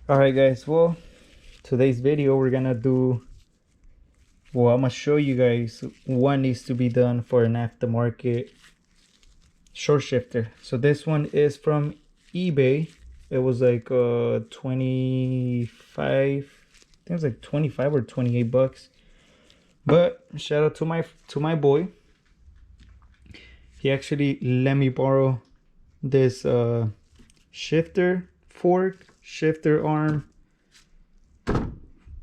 Alright guys, well, today's video we're gonna do, I'm gonna show you guys what needs to be done for an aftermarket short shifter. So this one is from eBay. It was like 25, I think it was like 25 or 28 bucks. But shout out to my boy. He actually let me borrow this shifter fork, shifter arm,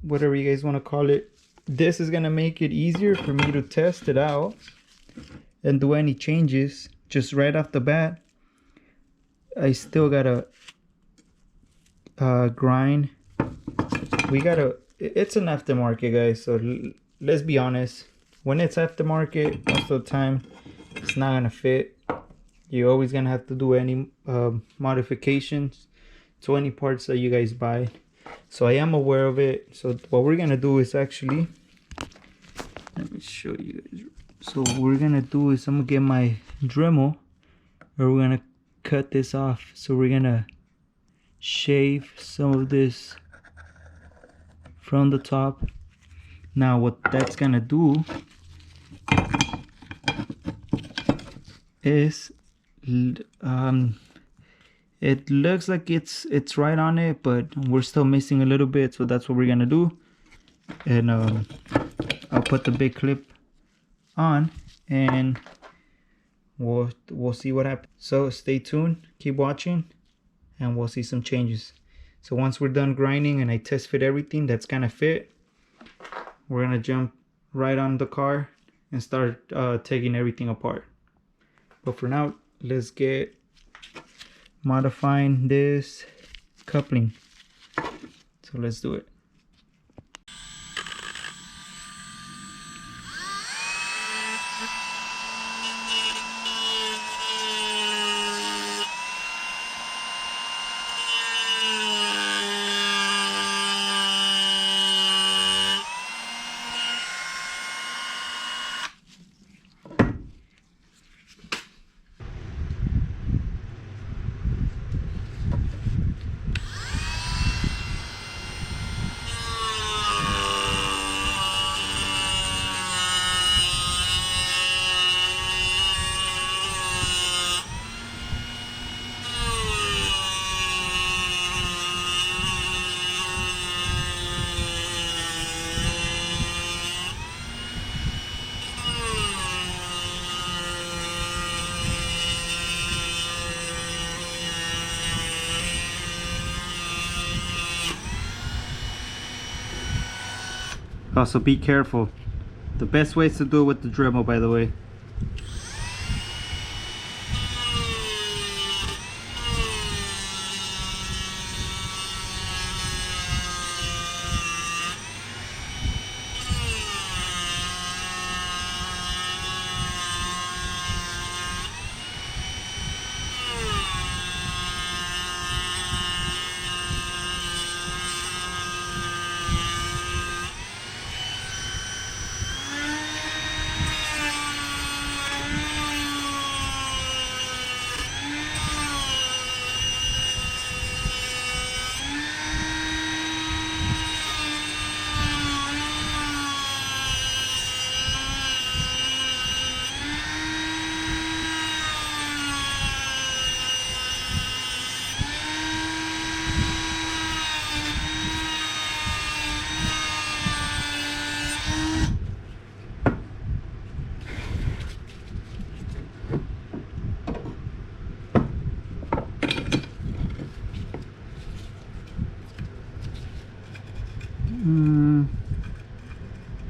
whatever you guys want to call it. This is gonna make it easier for me to test it out and do any changes just right off the bat. I still gotta grind. It's an aftermarket, guys, so let's be honest, when it's aftermarket, most of the time it's not gonna fit. You're always gonna have to do any modifications to any parts that you guys buy. So I am aware of it. So what we're gonna do is actually, let me show you guys. So what we're gonna do is I'm gonna get my Dremel, and we're gonna cut this off. So we're gonna shave some of this from the top. Now what that's gonna do is it looks like it's right on it, but we're still missing a little bit, so that's what we're gonna do. And I'll put the big clip on and we'll see what happens. So stay tuned, keep watching, and we'll see some changes. So once we're done grinding and I test fit everything that's gonna fit, we're gonna jump right on the car and start taking everything apart. But for now, let's get modifying this coupling. So let's do it. Also be careful. The best way is to do it with the Dremel, by the way.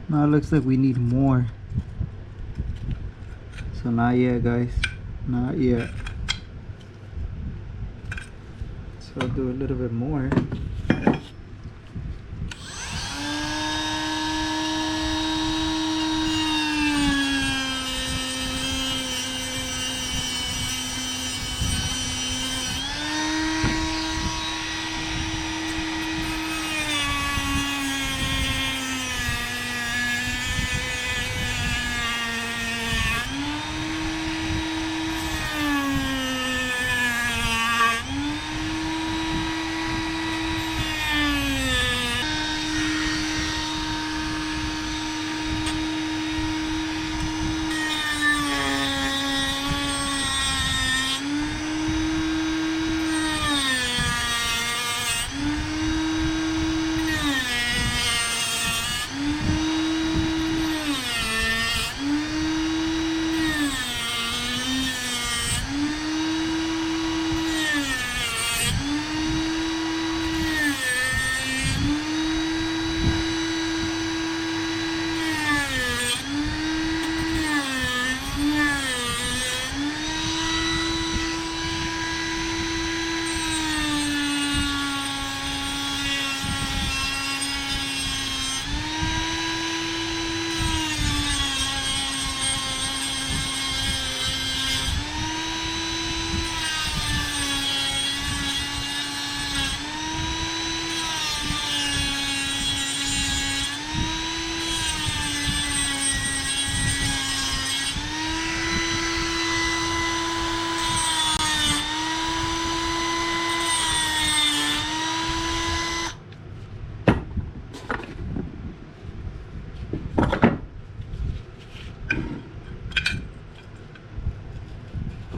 Now it looks like we need more. So not yet, guys, not yet. So I'll do a little bit more.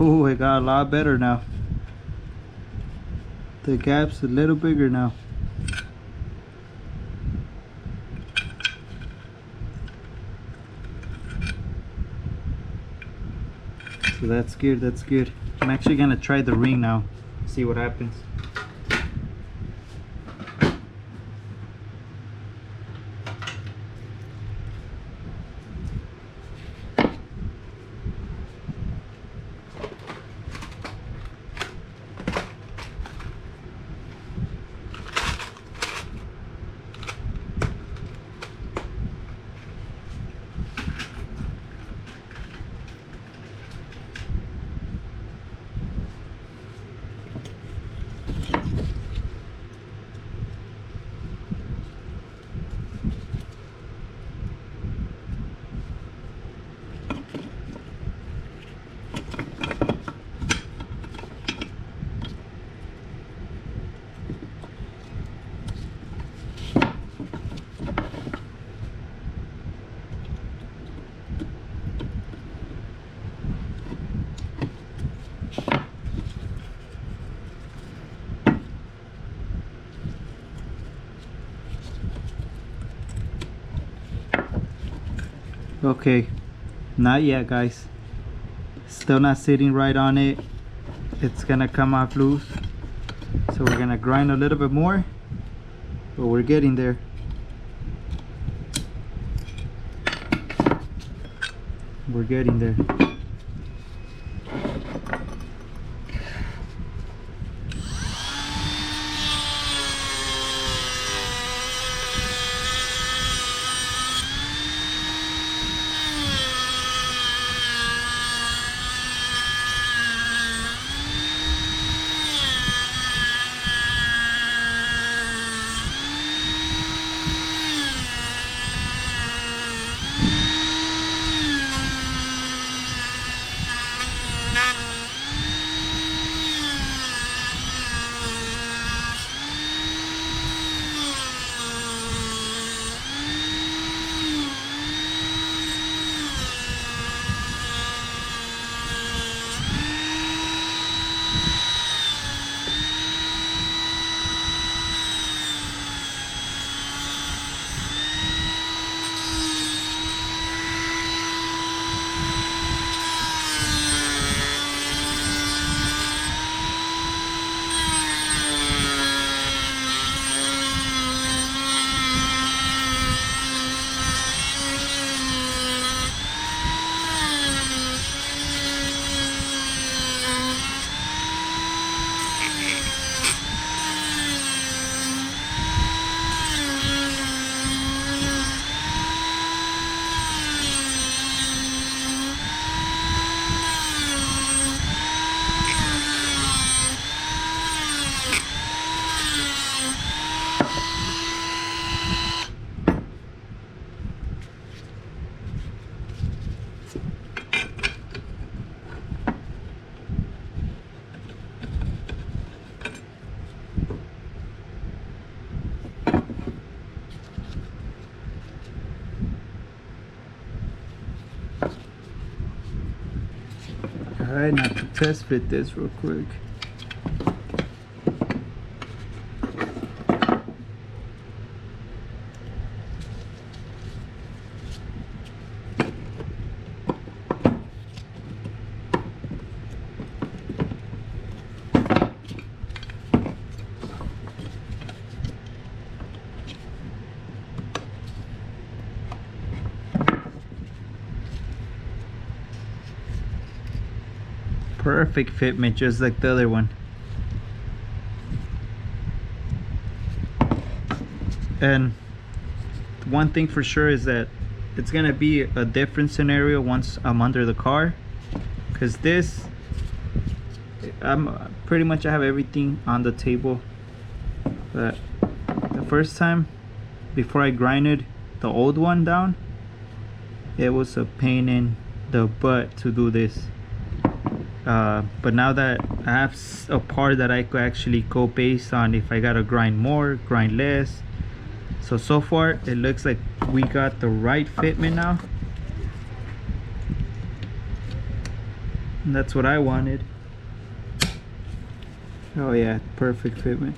Oh, it got a lot better now. The gap's a little bigger now. So that's good, that's good. I'm actually gonna try the ring now, see what happens. Okay, not yet guys, still not sitting right on it. It's gonna come off loose, so we're gonna grind a little bit more, but we're getting there. We're getting there. Alright, now to test fit this real quick. Perfect fitment, just like the other one. And one thing for sure is that it's gonna be a different scenario once I'm under the car, because this, I'm pretty much, I have everything on the table. But the first time, before I grinded the old one down, it was a pain in the butt to do this. But now that I have a part that I could actually go based on if I gotta grind more, grind less. So far it looks like we got the right fitment now. And that's what I wanted. Oh yeah, perfect fitment.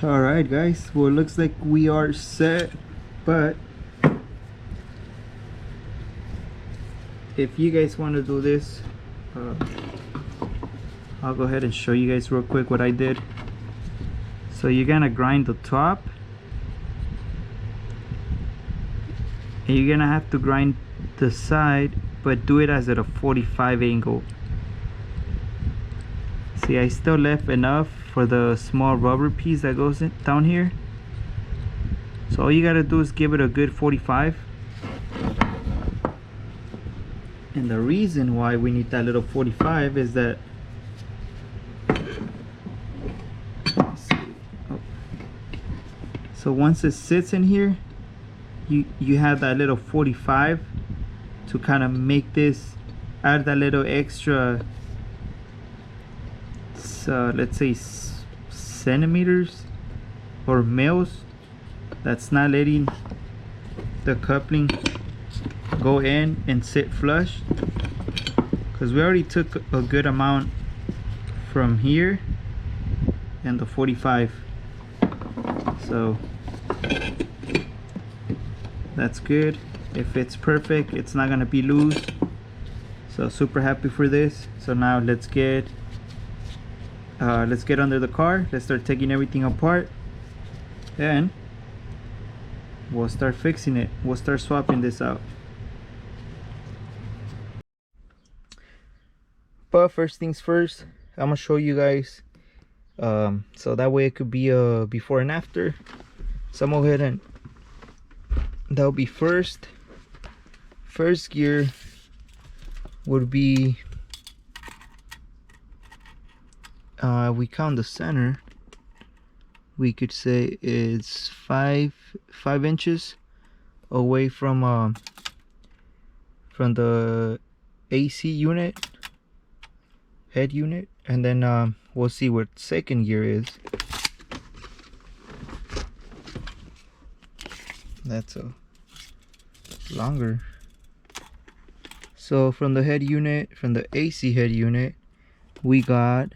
Alright guys, well it looks like we are set, but if you guys want to do this, I'll go ahead and show you guys real quick what I did. So you're gonna grind the top, and you're gonna have to grind the side, but do it as at a 45 angle. See, I still left enough for the small rubber piece that goes in, down here. So all you gotta do is give it a good 45. And the reason why we need that little 45 is that, so once it sits in here, you have that little 45 to kind of make this, add that little extra, let's say centimeters or mils, that's not letting the coupling go in and sit flush, because we already took a good amount from here and the 45, so that's good. If it's perfect, it's not gonna be loose, so super happy for this. So now let's get under the car, let's start taking everything apart, and we'll start fixing it. We'll start swapping this out. But first things first, I'm gonna show you guys, so that way it could be a before and after. So I'm gonna go ahead and that'll be first gear would be, we count the center, we could say it's 5 inches away from the AC unit, head unit, and then we'll see what second gear is. That's a longer. So from the head unit, from the AC head unit, we got,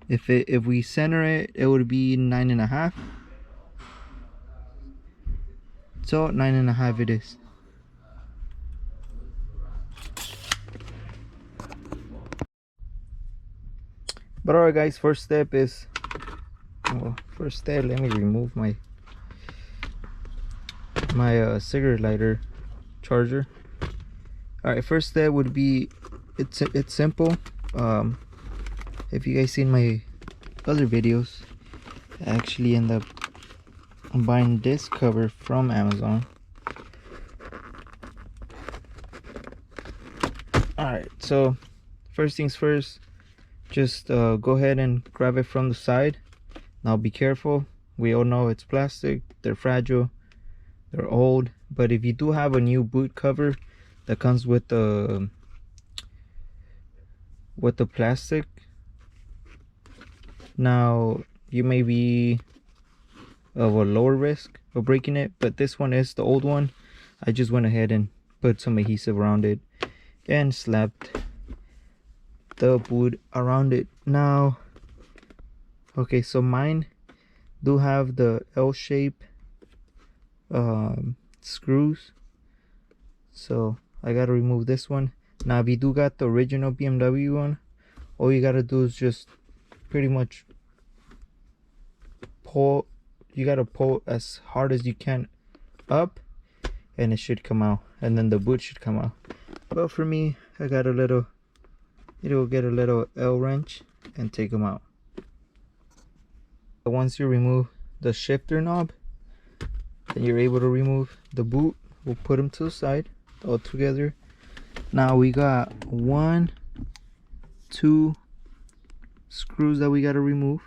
if we center it, it would be 9.5. So 9.5 it is. But alright guys, first step is, well, let me remove my cigarette lighter charger. Alright, first step would be, it's simple. If you guys seen my other videos, I actually end up buying this cover from Amazon. Alright, so first things first, just go ahead and grab it from the side. Now be careful, we all know it's plastic, they're fragile, they're old, but if you do have a new boot cover that comes with the plastic, now you may be of a lower risk of breaking it, but this one is the old one. I just went ahead and put some adhesive around it and slapped the boot around it. Now, okay, so mine do have the L shape screws, so I gotta remove this one. Now if you do got the original BMW one, all you gotta do is just pretty much pull, you gotta pull as hard as you can up, and it should come out, and then the boot should come out. But for me, I got a little, it'll get a little L wrench and take them out. Once you remove the shifter knob, then you're able to remove the boot. We'll put them to the side all together. Now we got 1, 2 screws that we got to remove,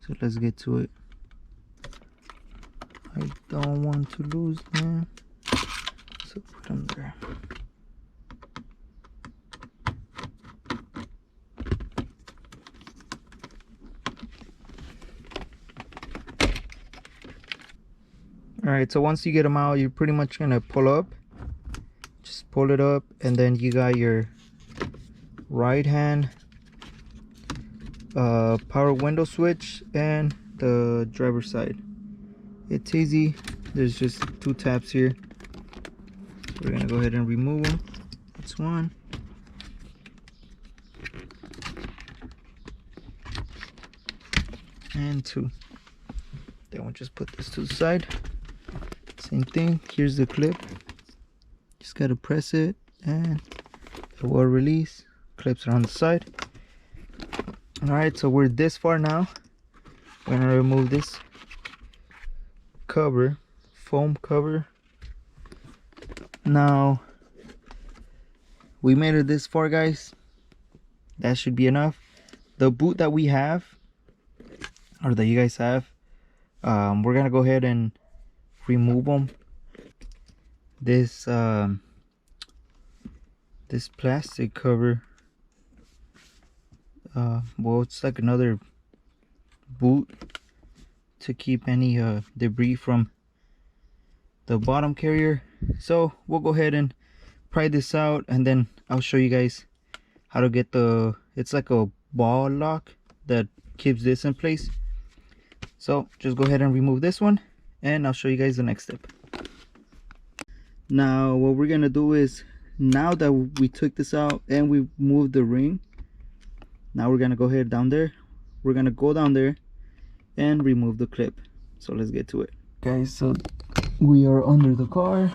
so let's get to it. I don't want to lose them, so put them there. Alright, so once you get them out, you're pretty much gonna pull up. Just pull it up, and then you got your right hand power window switch and the driver's side. It's easy. There's just 2 taps here. We're gonna go ahead and remove them. That's 1. And 2. Then we'll just put this to the side. Same thing. Here's the clip. Just gotta press it and it will release. Clips are on the side. Alright, so we're this far now. We're gonna remove this cover, foam cover. Now we made it this far, guys. That should be enough. The boot that we have, or that you guys have, we're gonna go ahead and remove them. This this plastic cover, well, it's like another boot to keep any debris from the bottom carrier. So we'll go ahead and pry this out, and then I'll show you guys how to get the, it's like a ball lock that keeps this in place. So just go ahead and remove this one, and I'll show you guys the next step. Now what we're gonna do is, now that we took this out and we moved the ring, now we're gonna go ahead down there. We're gonna go down there and remove the clip. So let's get to it, guys. So we are under the car.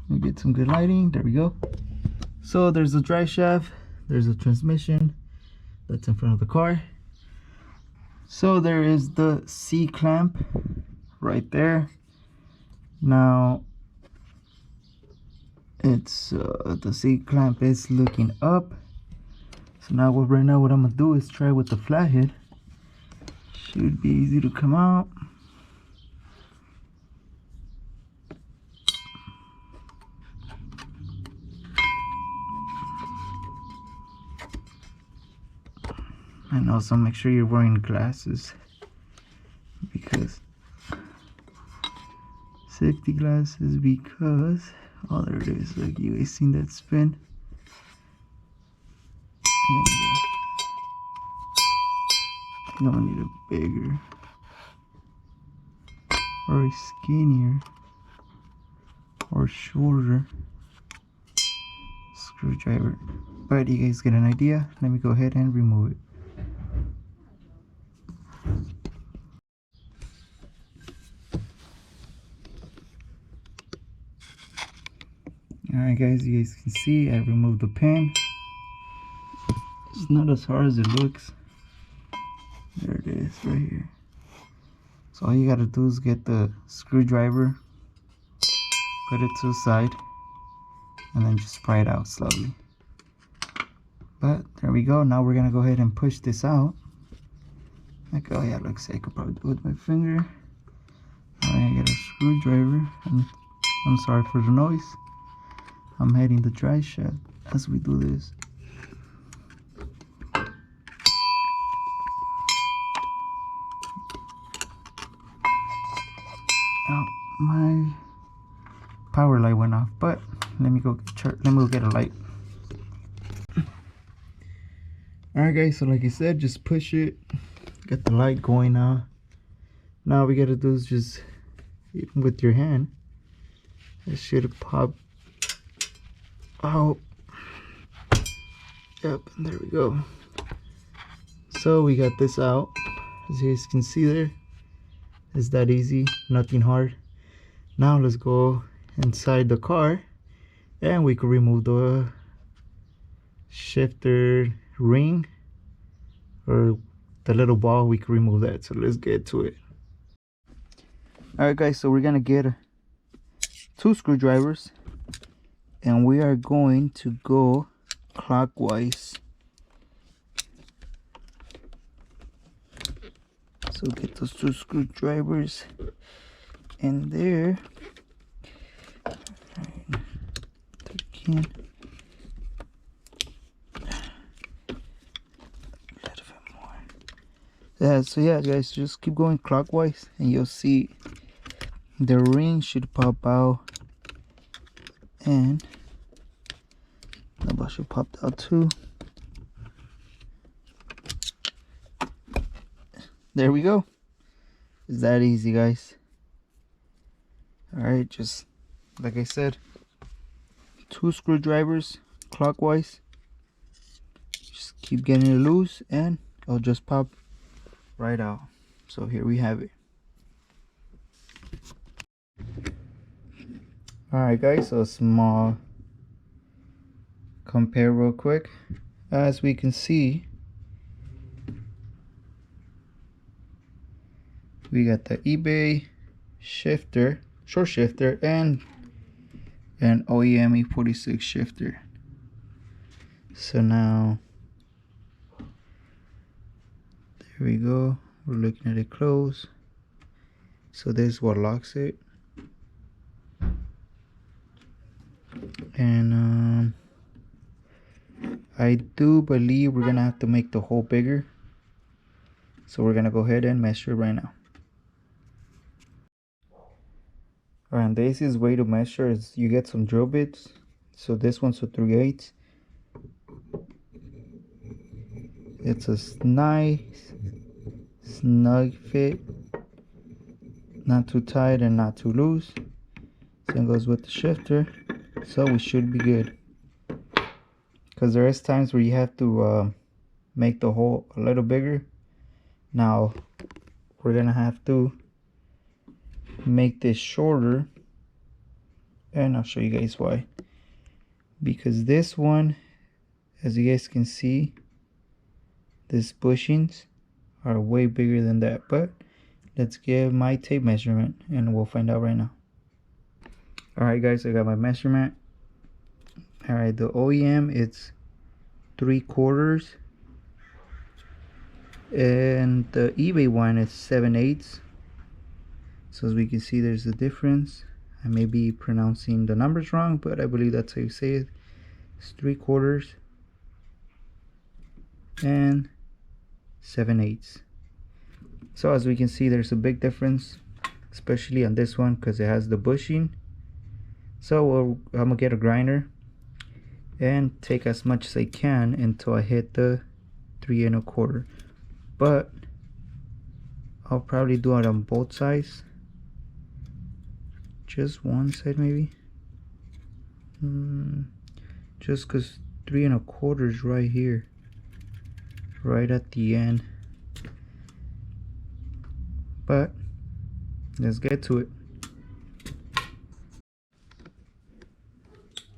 We get some good lighting. There we go. So there's the drive shaft, there's the transmission that's in front of the car. So there is the C clamp right there. Now it's the C clamp is looking up. So now right now what I'm gonna do is try with the flathead. Should be easy to come out. And also make sure you're wearing glasses, because safety glasses, because oh, there it is. Like, you guys seen that spin? No, I need a bigger or a skinnier or shorter screwdriver. But you guys get an idea. Let me go ahead and remove it. Alright guys, you guys can see I removed the pin. It's not as hard as it looks. There it is, right here. So all you gotta do is get the screwdriver, put it to the side, and then just pry it out slowly. But there we go. Now we're gonna go ahead and push this out. Like, oh yeah, looks like I could probably do it with my finger. Alright, I get a screwdriver, and I'm sorry for the noise. I'm hitting the drive shaft as we do this. Oh, my power light went off, but let me go get a light. Alright guys, so like I said, just push it, get the light going now. Now we gotta do is just, even with your hand, it should pop out. Yep, and there we go. So we got this out. As you guys can see there, it's that easy, nothing hard. Now let's go inside the car and we can remove the shifter ring, or the little ball. We can remove that. So let's get to it. Alright guys, so we're gonna get 2 screwdrivers, and we are going to go clockwise. So get those 2 screwdrivers in there. Can. Yeah, so yeah guys, just keep going clockwise and you'll see the ring should pop out and the ball should pop out too. There we go. It's that easy, guys. Alright, just like I said, 2 screwdrivers clockwise. Just keep getting it loose and it'll just pop right out. So here we have it. Alright guys, so a small compare real quick. As we can see, we got the eBay shifter, short shifter, and an OEM E46 shifter. So now, there we go. We're looking at it close. So this is what locks it. And I do believe we're gonna have to make the hole bigger. So we're gonna go ahead and measure it right now. Alright, the easiest way to measure is you get some drill bits. So this one's a 3/8. It's a nice snug fit, not too tight and not too loose. Same goes with the shifter, so we should be good. Because there is times where you have to make the hole a little bigger. Now we're gonna have to make this shorter, and I'll show you guys why. Because this one, as you guys can see, these bushings are way bigger than that. But let's get my tape measurement and we'll find out right now. Alright guys, I got my measurement. Alright, the OEM it's 3/4 and the eBay one is 7/8. So as we can see, there's a difference. I may be pronouncing the numbers wrong, but I believe that's how you say it. It's 3/4 and 7/8. So as we can see, there's a big difference, especially on this one because it has the bushing. So I'm gonna get a grinder and take as much as I can until I hit the 3 1/4. But I'll probably do it on both sides. Just one side maybe. Just because 3 1/4 is right here, right at the end. But let's get to it.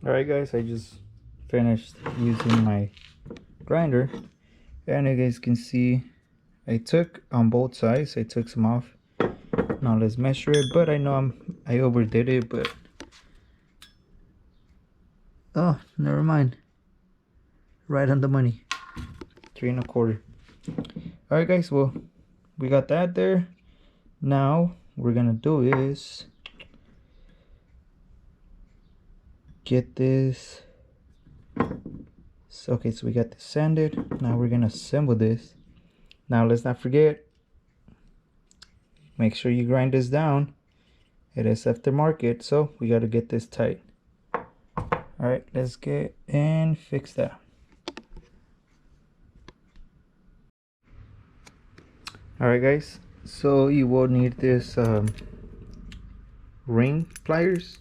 Alright guys, I just finished using my grinder, and you guys can see I took on both sides, I took some off. Now let's measure it, but I know I overdid it, but oh, never mind. Right on the money. 3 1/4. Alright guys, well, we got that there. Now we're gonna do is get this. So, okay, so we got this sanded. Now we're gonna assemble this. Now let's not forget, make sure you grind this down. It is aftermarket, so we got to get this tight. All right, let's get and fix that. All right guys, so you will need this ring pliers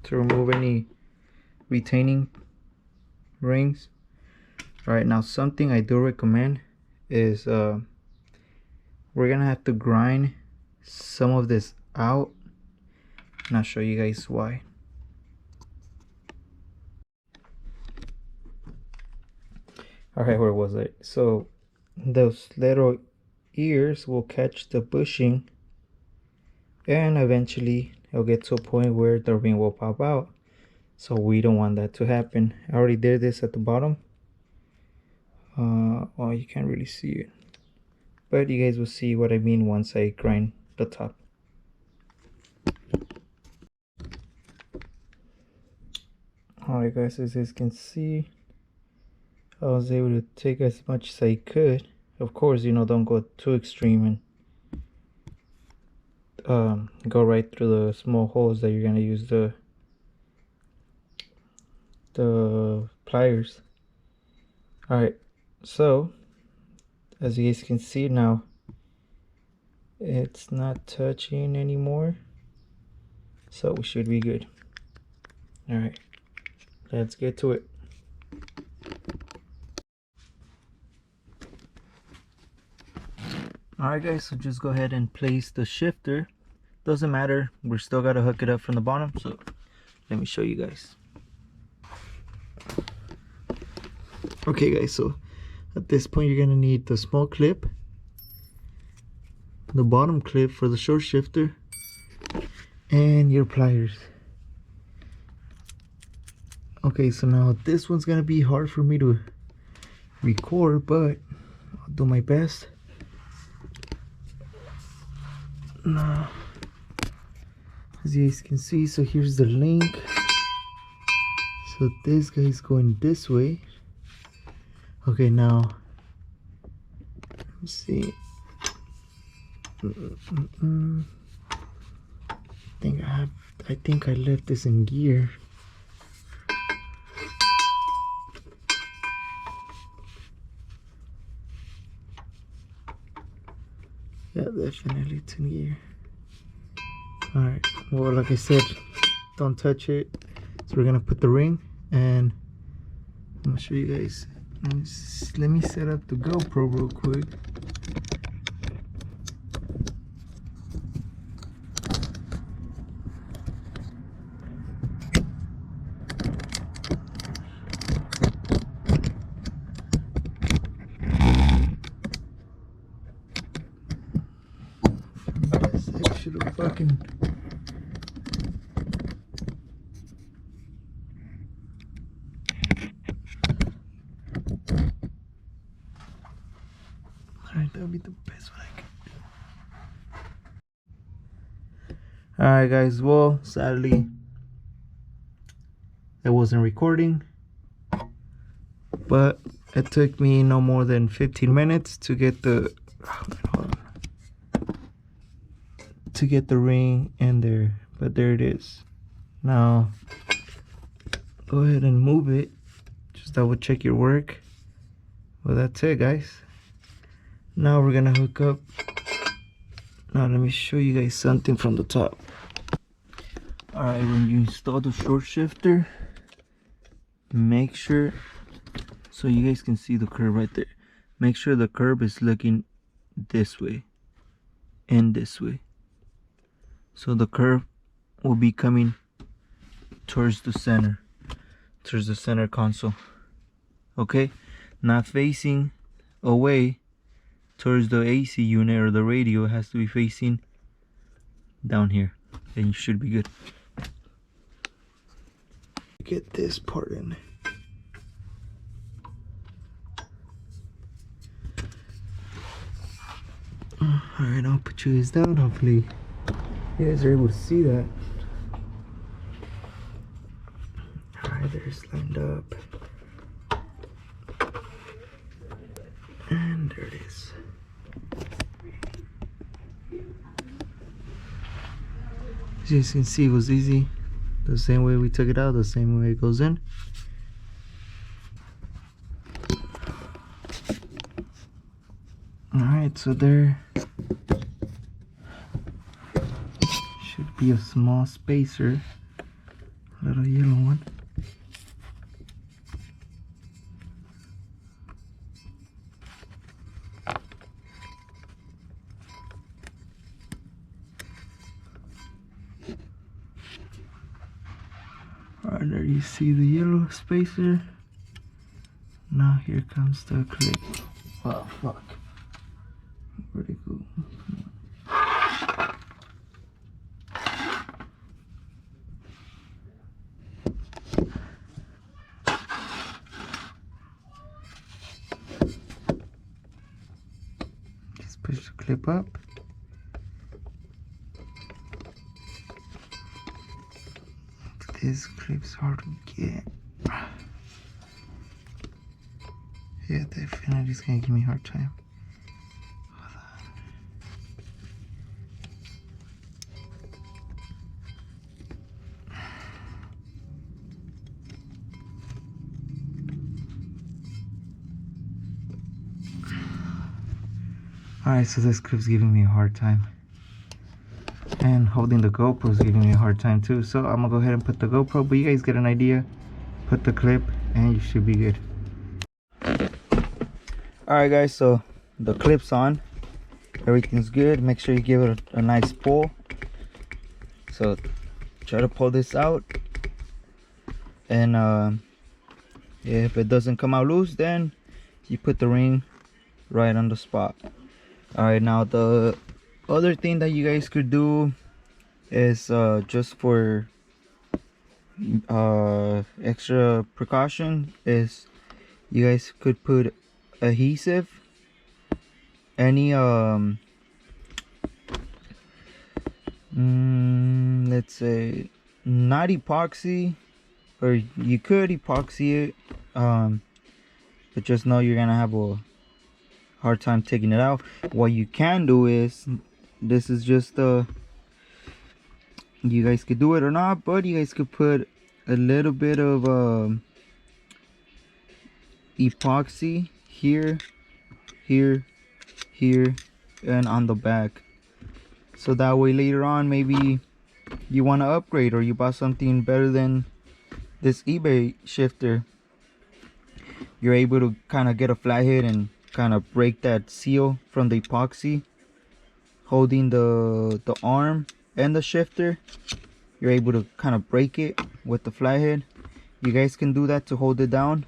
to remove any retaining rings. All right, now something I do recommend is we're gonna have to grind some of this out, and I'll show you guys why. All right, where was it? So those little ears will catch the bushing, and eventually it'll get to a point where the ring will pop out. So we don't want that to happen. I already did this at the bottom. Well, you can't really see it, but you guys will see what I mean once I grind the top. Alright guys, as you guys can see, I was able to take as much as I could. Of course, you know, don't go too extreme and go right through the small holes that you're gonna use the pliers. Alright, so as you guys can see now, it's not touching anymore, so we should be good. Alright, let's get to it. Alright guys, so just go ahead and place the shifter. Doesn't matter, we're still gotta hook it up from the bottom, so let me show you guys. Okay guys, so at this point you're gonna need the small clip, the bottom clip for the short shifter, and your pliers. Okay, so now this one's gonna be hard for me to record, but I'll do my best. Now, as you guys can see, so here's the link. So this guy's going this way. Okay, now let's see. I think I left this in gear. Yeah, definitely it's in gear. Alright, well, like I said, don't touch it. So we're gonna put the ring, and I'm gonna show you guys. Let me set up the GoPro real quick. I should have fucking... Alright, that would be the best one I could do. Alright guys, well, sadly I wasn't recording, but it took me no more than 15 minutes to get the ring in there. But there it is. Now go ahead and move it, just double check your work. Well, that's it guys. Now we're gonna hook up. Now let me show you guys something from the top. Alright, when you install the short shifter, make sure, so you guys can see the curve right there, make sure the curve is looking this way and this way, so the curve will be coming towards the center console. Okay, not facing away towards the AC unit or the radio. It has to be facing down here, then you should be good. Get this part in. Alright, I'll put you guys down. Hopefully you guys are able to see that. Alright, there's lined up. And there it is. As you guys can see, it was easy. The same way we took it out, the same way it goes in. Alright, so there should be a small spacer, a little yellow one. Alright, there you see the yellow spacer. Now here comes the clip. Oh fuck. Where'd it go? Just put clip up. This clip's hard to get. Yeah, definitely it's gonna give me a hard time. Alright, so this clip's giving me a hard time. And holding the GoPro is giving me a hard time too. So I'm gonna go ahead and put the GoPro, but you guys get an idea. Put the clip and you should be good. Alright guys, so the clip's on. Everything's good. Make sure you give it a nice pull. So try to pull this out. And if it doesn't come out loose, then you put the ring right on the spot. Alright, now the other thing that you guys could do is just for extra precaution, is you guys could put adhesive, any let's say not epoxy, or you could epoxy it, but just know you're gonna have a hard time taking it out. What you can do is, this is just you guys could do it or not, but you guys could put a little bit of epoxy here, here, here, and on the back, so that way later on maybe you want to upgrade or you buy something better than this eBay shifter, you're able to kind of get a flathead and kind of break that seal from the epoxy holding the arm and the shifter. You're able to kind of break it with the flathead. You guys can do that to hold it down.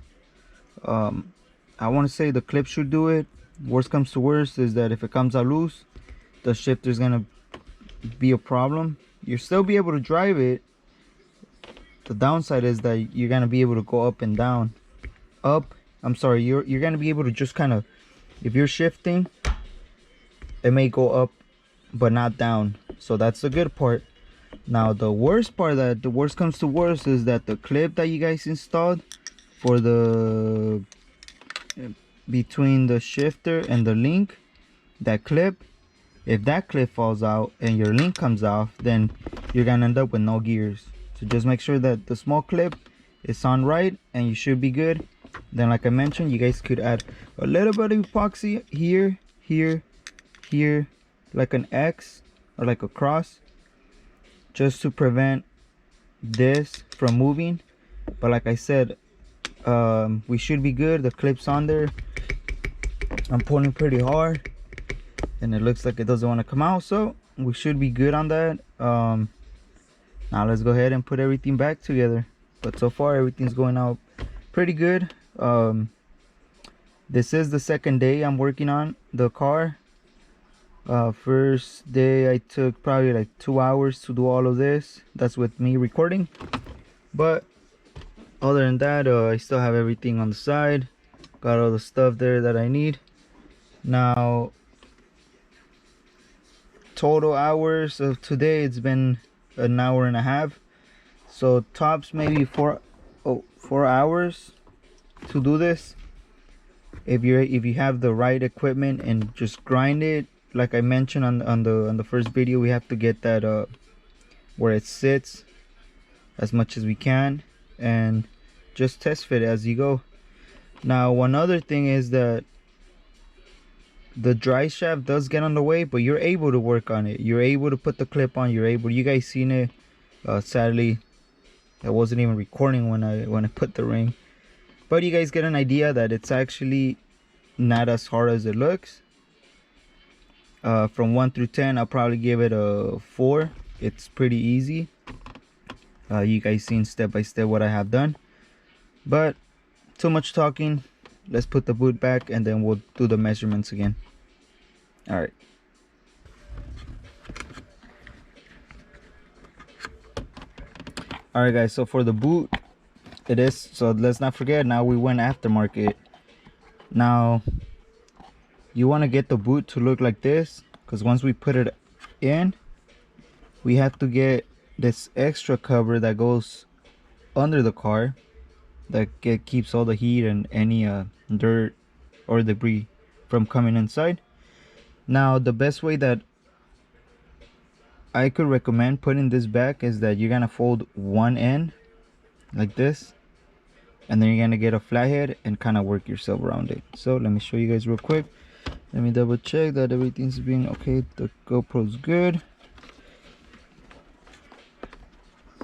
I want to say the clip should do it. Worst comes to worst is that if it comes out loose, the shifter's gonna be a problem. You'll still be able to drive it. The downside is that you're gonna be able to go up and down. You're gonna be able to just kind of, if you're shifting, it may go up but not down. So that's the good part. Now the worst part, that the worst comes to worst, is that the clip that you guys installed for the between the shifter and the link, that clip, if that clip falls out and your link comes off, then you're gonna end up with no gears. So just make sure that the small clip is on right and you should be good. Then like I mentioned, you guys could add a little bit of epoxy here, here, here, like an X or like a cross, just to prevent this from moving. But like I said, we should be good. The clip's on there. I'm pulling pretty hard and it looks like it doesn't want to come out, so we should be good on that. Now let's go ahead and put everything back together. But so far everything's going out pretty good. This is the second day I'm working on the car. First day I took probably like 2 hours to do all of this. That's with me recording. But other than that, I still have everything on the side. Got all the stuff there that I need. Now total hours of today, it's been an hour and a half. So tops maybe 4 hours to do this. If you have the right equipment and just grind it, like I mentioned on the first video, we have to get that where it sits as much as we can, and just test fit as you go. Now one other thing is that the dry shaft does get on the way, but you're able to work on it. You're able to put the clip on. You guys seen it. Sadly, I wasn't even recording when I put the ring, but you guys get an idea that it's actually not as hard as it looks. From 1 through 10, I'll probably give it a 4. It's pretty easy. You guys seen step by step what I have done. But too much talking. Let's put the boot back and then we'll do the measurements again. All right. All right guys, so for the boot, it is, so let's not forget, now we went aftermarket. Now you want to get the boot to look like this. because once we put it in, we have to get this extra cover that goes under the car that keeps all the heat and any dirt or debris from coming inside. Now the best way that I could recommend putting this back is that you're gonna fold one end like this, and then you're gonna get a flathead and kind of work yourself around it. So let me show you guys real quick. Let me double check that everything's being okay. The GoPro's good.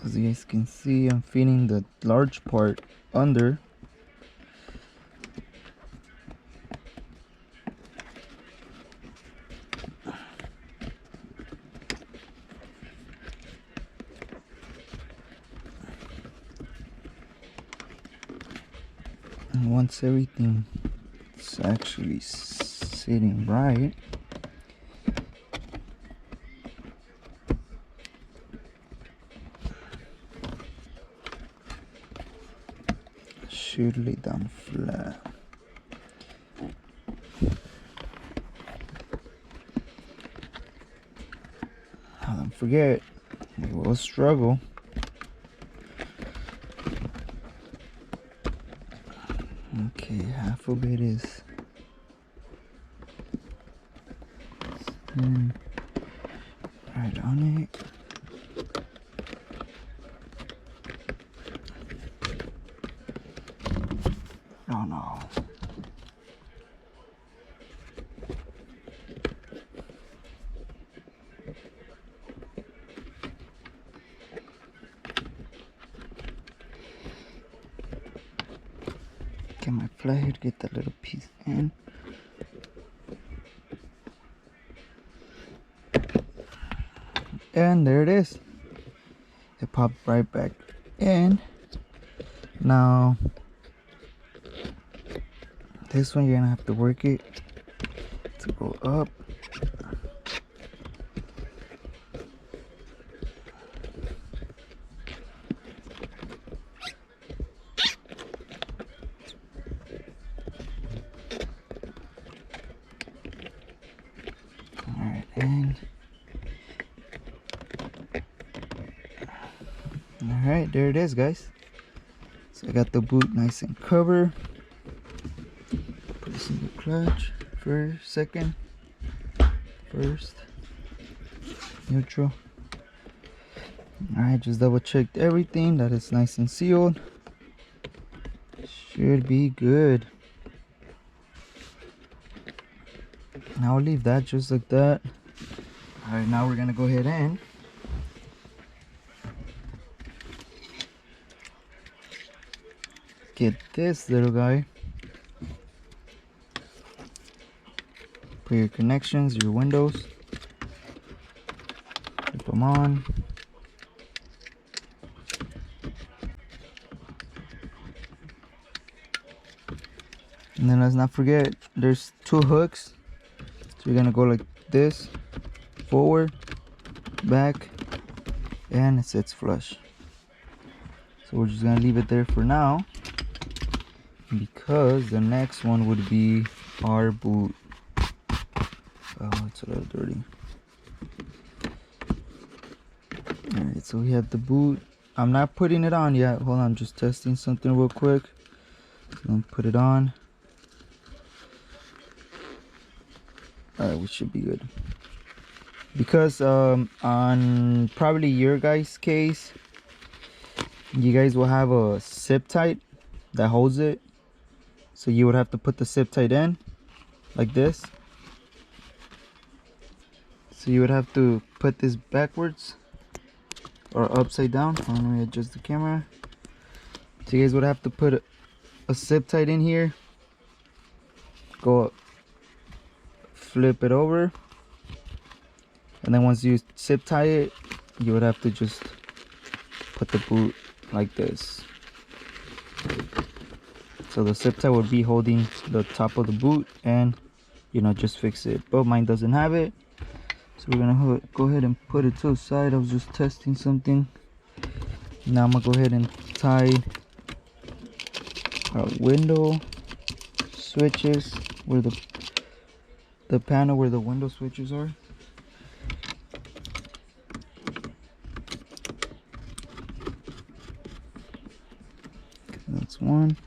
As you guys can see, I'm feeding the large part under. And once everything is actually sitting right, should lay down flat. Don't forget, we will struggle. Okay, half of it is right on it. Oh no. Get my flathead, get that little piece in. And there it is. It popped right back in. Now, this one you're gonna have to work it to go up. Alright, and alright, there it is, guys. So I got the boot nice and covered. Put this in the clutch. First, second, first, neutral. Alright, just double checked everything that is nice and sealed. Should be good. Now I'll leave that just like that. Alright, now we're gonna go ahead and get this little guy. Put your connections, your windows. Put them on. And then let's not forget, there's two hooks. So you're gonna go like this, forward, back, and it sits flush. So we're just gonna leave it there for now, because the next one would be our boot. Oh, it's a little dirty. Alright, so we have the boot. I'm not putting it on yet. Hold on, I'm just testing something real quick. So I'm put it on. Alright, we should be good. Because on probably your guys' case, you guys will have a zip tight that holds it. So you would have to put the zip tight in like this. So you would have to put this backwards or upside down. Hold on, let me adjust the camera. So you guys would have to put a zip tight in here. Go up, flip it over, and then once you zip tie it, you would have to just put the boot like this. So the zip tie would be holding the top of the boot, and you know, just fix it. But mine doesn't have it, so we're gonna go ahead and put it to the side. I was just testing something. Now I'm gonna go ahead and tie our window switches where the panel where the window switches are. That's one.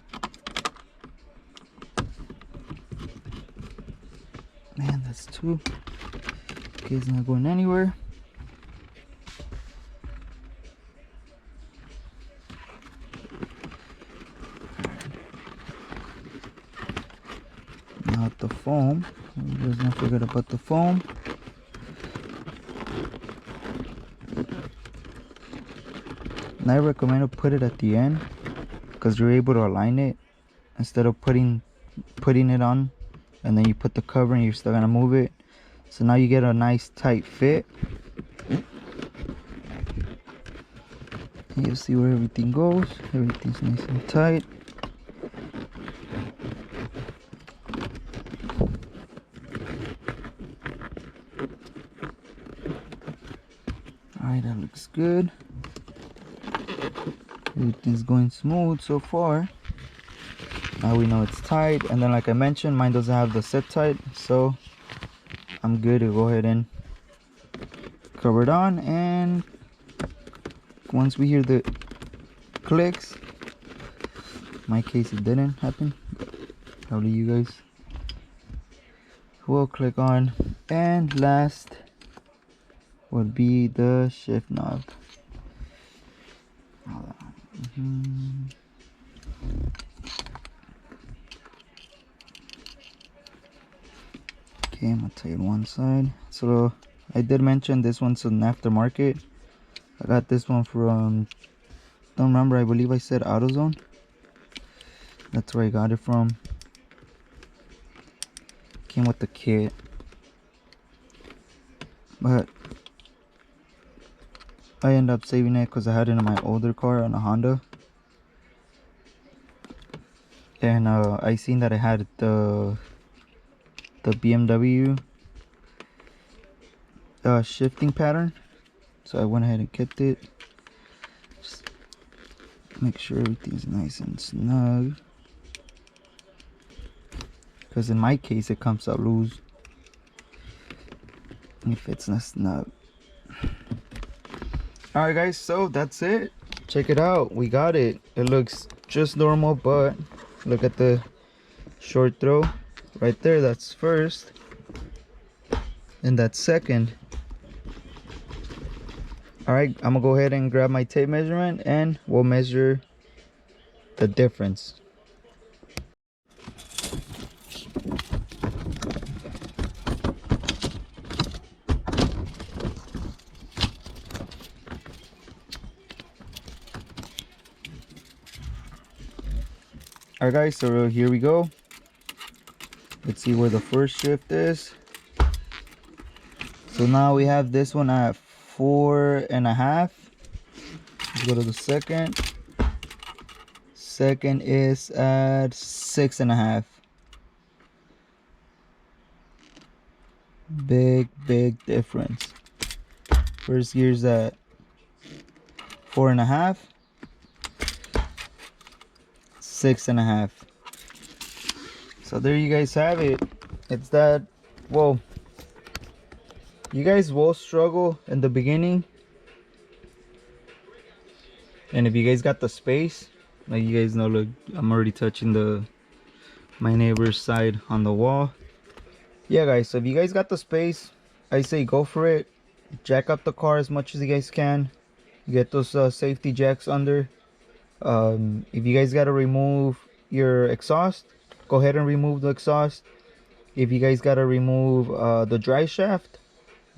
Man, that's two. Okay, it's not going anywhere. Not the foam. Let's not forget about the foam. And I recommend to put it at the end because you're able to align it instead of putting it on and then you put the cover and you're still gonna move it. So now you get a nice tight fit. And you'll see where everything goes. Everything's nice and tight. Alright, that looks good. Everything's going smooth so far. Now we know it's tight, and then like I mentioned, mine doesn't have the set tight, so I'm good to go ahead and cover it on. And once we hear the clicks, in my case it didn't happen, but probably you guys will click on. And last would be the shift knob. Okay, I'm gonna take one side. So I did mention this one's an aftermarket. I got this one from, don't remember, I believe I said AutoZone. That's where I got it from. Came with the kit, but I ended up saving it because I had it in my older car on a Honda, and I seen that I had the Bmw shifting pattern, so I went ahead and kept it. Just make sure everything's nice and snug, because in my case it comes out loose if it's not snug. Alright guys, so that's it. Check it out, we got it. It looks just normal, but look at the short throw right there. That's first and that's second. Alright, I'm gonna go ahead and grab my tape measurement and we'll measure the difference. Alright guys, so here we go. Let's see where the first shift is. So now we have this one at 4.5. Let's go to the second. Second is at 6.5. Big difference. First gear's at 4.5. 6.5. So there you guys have it. It's that, well, you guys will struggle in the beginning, and if you guys got the space, like you guys know, look, I'm already touching my neighbor's side on the wall. Yeah guys, so if you guys got the space, I say go for it. Jack up the car as much as you guys can. Get those safety jacks under. If you guys got to remove your exhaust, go ahead and remove the exhaust. If you guys got to remove the dry shaft,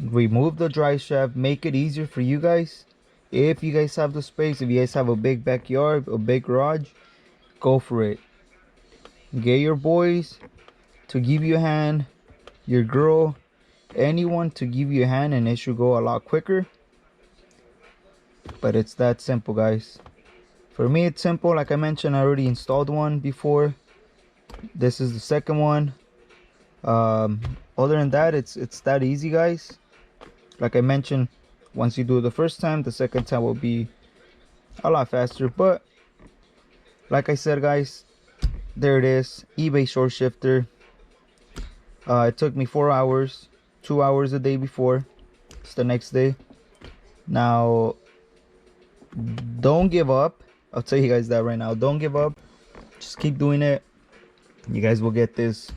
remove the dry shaft. Make it easier for you guys. If you guys have the space, if you guys have a big backyard, a big garage, go for it. Get your boys to give you a hand, your girl, anyone to give you a hand, and it should go a lot quicker. But it's that simple, guys. For me, it's simple. Like I mentioned, I already installed one before. This is the second one. Other than that, it's that easy, guys. Like I mentioned, once you do it the first time, the second time will be a lot faster. But like I said, guys, there it is, eBay short shifter. It took me 4 hours, 2 hours the day before. It's the next day. Now, don't give up. I'll tell you guys that right now. Don't give up. Just keep doing it. You guys will get this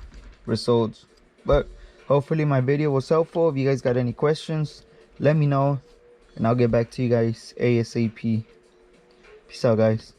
results. But hopefully my video was helpful. If you guys got any questions, let me know and I'll get back to you guys ASAP. Peace out, guys.